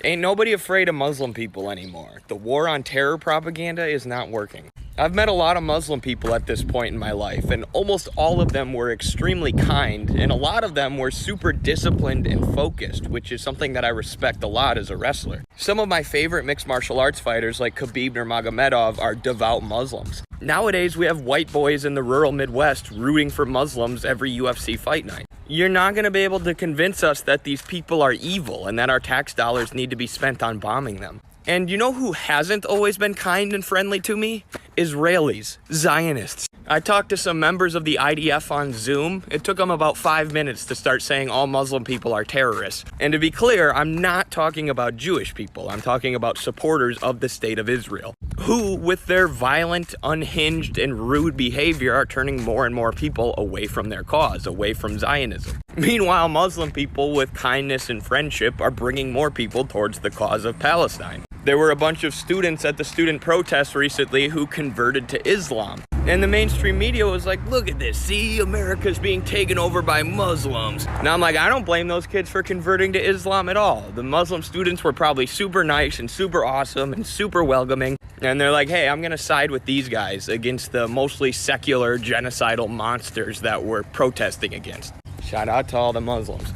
Ain't nobody afraid of Muslim people anymore. The war on terror propaganda is not working. I've met a lot of Muslim people at this point in my life, and almost all of them were extremely kind, and a lot of them were super disciplined and focused, which is something that I respect a lot as a wrestler. Some of my favorite mixed martial arts fighters like Khabib Nurmagomedov are devout Muslims. Nowadays, we have white boys in the rural Midwest rooting for Muslims every UFC fight night. You're not going to be able to convince us that these people are evil and that our tax dollars need to be spent on bombing them. And you know who hasn't always been kind and friendly to me? Israelis, Zionists. I talked to some members of the IDF on Zoom. It took them about 5 minutes to start saying all Muslim people are terrorists. And to be clear, I'm not talking about Jewish people. I'm talking about supporters of the state of Israel, who, with their violent, unhinged, and rude behavior, are turning more and more people away from their cause, away from Zionism. Meanwhile, Muslim people with kindness and friendship are bringing more people towards the cause of Palestine. There were a bunch of students at the student protests recently who converted to Islam. And the mainstream media was like, look at this, see, America's being taken over by Muslims. Now I'm like, I don't blame those kids for converting to Islam at all. The Muslim students were probably super nice and super awesome and super welcoming. And they're like, hey, I'm gonna side with these guys against the mostly secular genocidal monsters that we're protesting against. Shout out to all the Muslims.